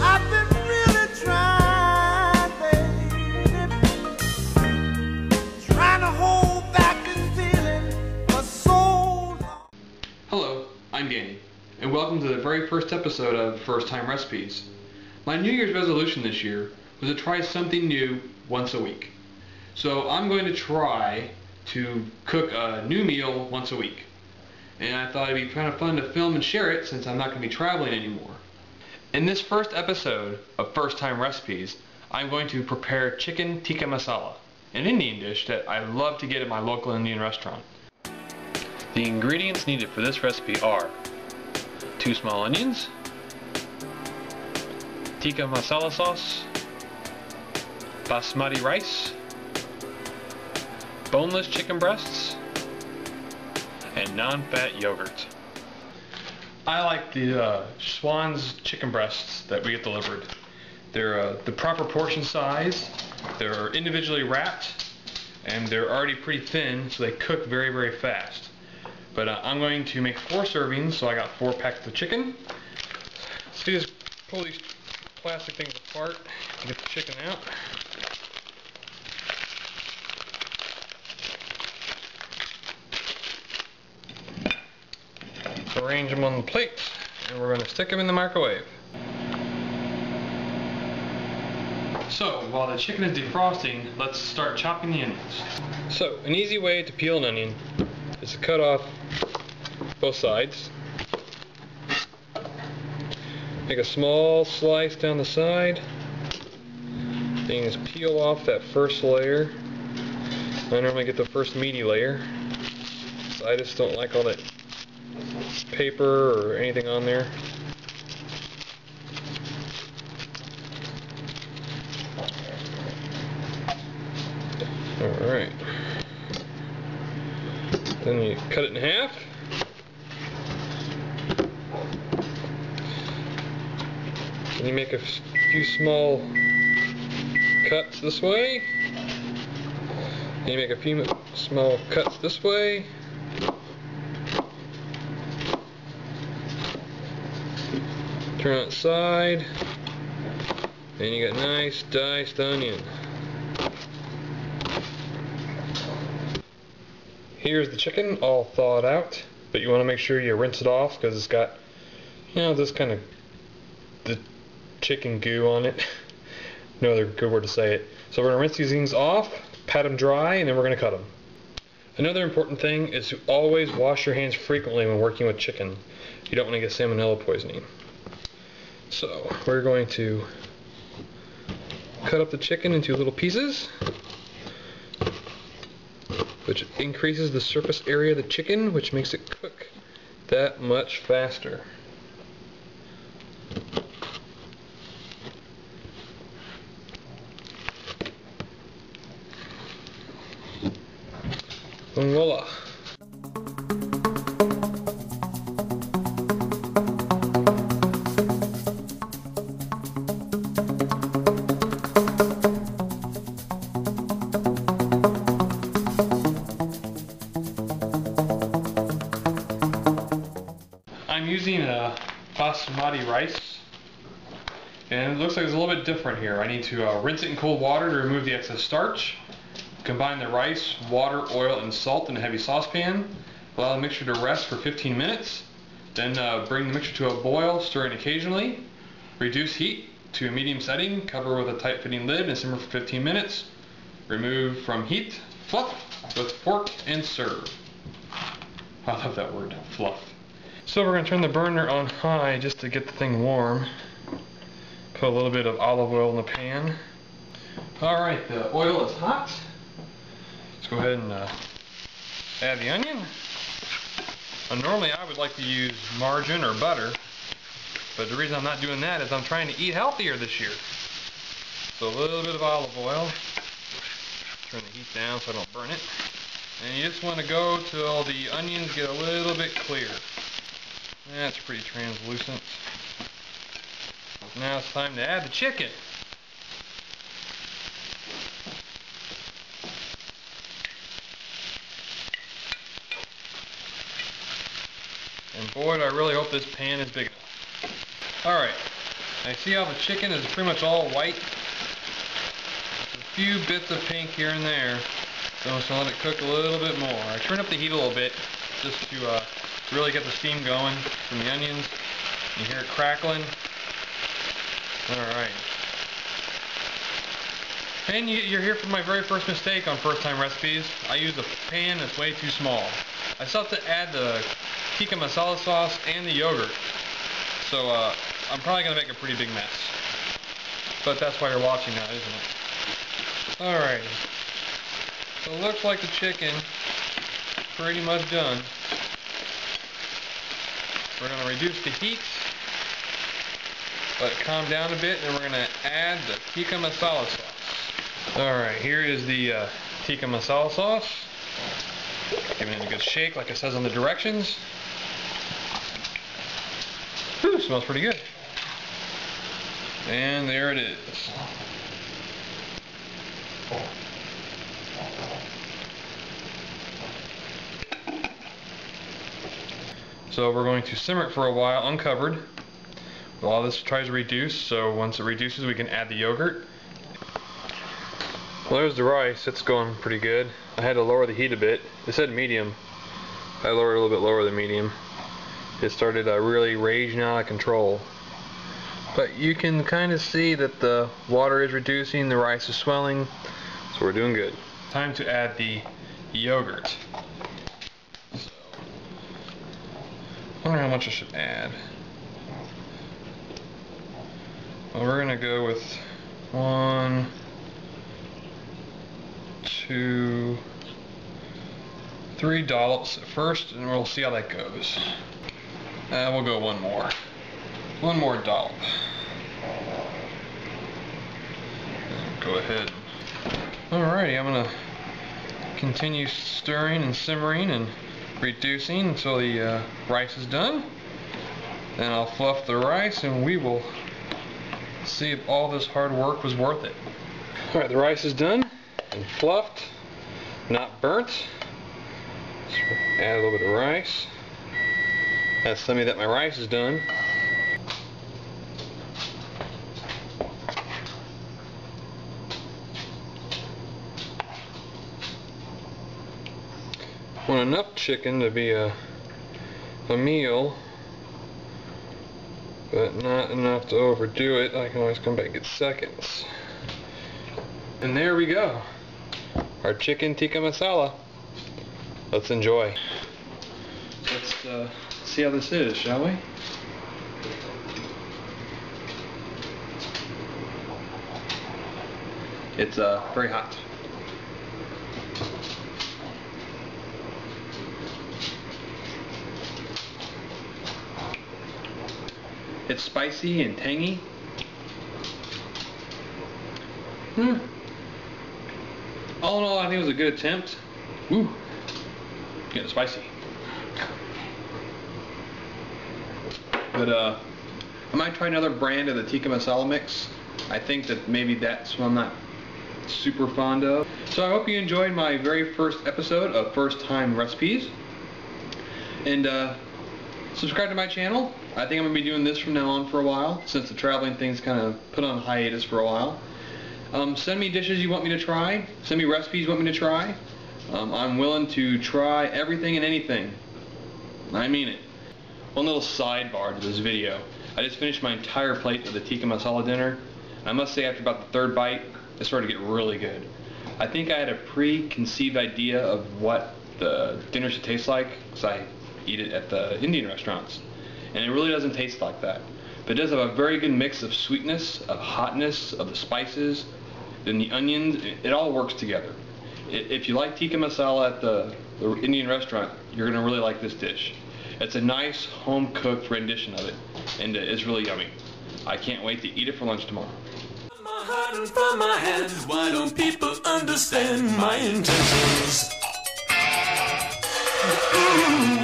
I've been really trying, baby, trying to hold back this feeling for so long. Hello, I'm Danny, and welcome to the very first episode of First Time Recipes. My New Year's resolution this year was to try something new once a week. So I'm going to try to cook a new meal once a week. And I thought it'd be kind of fun to film and share it since I'm not going to be traveling anymore. In this first episode of First Time Recipes, I'm going to prepare chicken Tika Masala, an Indian dish that I love to get at my local Indian restaurant. The ingredients needed for this recipe are 2 small onions, Tika Masala sauce, basmati rice, boneless chicken breasts, and non-fat yogurt. I like the Schwan's chicken breasts that we get delivered. They're the proper portion size, they're individually wrapped, and they're already pretty thin, so they cook very, very fast. But I'm going to make 4 servings, so I got 4 packs of chicken. So you just pull these plastic things apart and get the chicken out. Arrange them on the plate, and we're going to stick them in the microwave. So, while the chicken is defrosting, let's start chopping the onions. So, an easy way to peel an onion is to cut off both sides. Make a small slice down the side. Then you just peel off that first layer. I normally get the first meaty layer. So I just don't like all that paper or anything on there. Alright. Then you cut it in half. And you make a few small cuts this way. And you make a few small cuts this way. Turn on its side. And you got nice diced onion. Here's the chicken all thawed out, but you want to make sure you rinse it off because it's got, you know, this kind of the chicken goo on it. No other good word to say it. So we're going to rinse these things off, pat them dry, and then we're going to cut them. Another important thing is to always wash your hands frequently when working with chicken. You don't want to get salmonella poisoning. So we're going to cut up the chicken into little pieces, which increases the surface area of the chicken, which makes it cook that much faster. And voila. I'm using a basmati rice, and it looks like it's a little bit different here. I need to rinse it in cold water to remove the excess starch. Combine the rice, water, oil, and salt in a heavy saucepan. Allow the mixture to rest for 15 minutes. Then bring the mixture to a boil, stirring occasionally. Reduce heat to a medium setting, cover with a tight-fitting lid, and simmer for 15 minutes. Remove from heat, fluff with fork, and serve. I love that word, fluff. So we're going to turn the burner on high just to get the thing warm. Put a little bit of olive oil in the pan. Alright, the oil is hot. Let's go ahead and add the onion. Normally I would like to use margarine or butter, but the reason I'm not doing that is I'm trying to eat healthier this year. So a little bit of olive oil. Turn the heat down so I don't burn it. And you just want to go till the onions get a little bit clear. That's pretty translucent. Now it's time to add the chicken. And boy, do I really hope this pan is big enough. Alright, I see how the chicken is pretty much all white. A few bits of pink here and there. So I'm just going to let it cook a little bit more. I turn up the heat a little bit just to really get the steam going from the onions. You hear it crackling. Alright. And you're here for my very first mistake on first time recipes. I used a pan that's way too small. I still have to add the Tika Masala sauce and the yogurt. So I'm probably going to make a pretty big mess. But that's why you're watching now, isn't it? Alright. So it looks like the chicken pretty much done. We're going to reduce the heat. Let it calm down a bit, and we're going to add the Tika Masala sauce. Alright, here is the Tika Masala sauce. Giving it a good shake like it says on the directions. Whew, smells pretty good. And there it is. So we're going to simmer it for a while uncovered while this tries to reduce. So once it reduces, we can add the yogurt. Well, there's the rice. It's going pretty good. I had to lower the heat a bit. It said medium. I lowered it a little bit lower than medium. It started really raging out of control. But you can kind of see that the water is reducing, the rice is swelling, so we're doing good. Time to add the yogurt. So, I wonder how much I should add. Well, we're gonna go with 1, 2, 3 dollops at first, and we'll see how that goes. We'll go one more dollop. Go ahead. Alrighty, I'm gonna continue stirring and simmering and reducing until the rice is done. Then I'll fluff the rice, and we will see if all this hard work was worth it. Alright, the rice is done and fluffed, not burnt. So add a little bit of rice. That's telling me that my rice is done. Want enough chicken to be a meal, but not enough to overdo it. I can always come back and get seconds. And there we go. Our chicken Tika Masala. Let's enjoy. Let's see how this is, shall we? It's very hot. It's spicy and tangy. All in all, I think it was a good attempt. Ooh, getting spicy. But I might try another brand of the Tika Masala mix. I think that maybe that's what I'm not super fond of. So I hope you enjoyed my very first episode of First Time Recipes. And subscribe to my channel. I think I'm going to be doing this from now on for a while, since the traveling thing's kind of put on hiatus for a while. Send me dishes you want me to try. Send me recipes you want me to try. I'm willing to try everything and anything. I mean it. One little sidebar to this video. I just finished my entire plate of the Tika Masala dinner. I must say, after about the 3rd bite, it started to get really good. I think I had a preconceived idea of what the dinner should taste like, because I eat it at the Indian restaurants. And it really doesn't taste like that. But it does have a very good mix of sweetness, of hotness, of the spices, then the onions. It all works together. If you like Tika Masala at the Indian restaurant, you're going to really like this dish. It's a nice home-cooked rendition of it, and it's really yummy. I can't wait to eat it for lunch tomorrow. My heart and from my hands, why don't people understand my intentions? Ooh.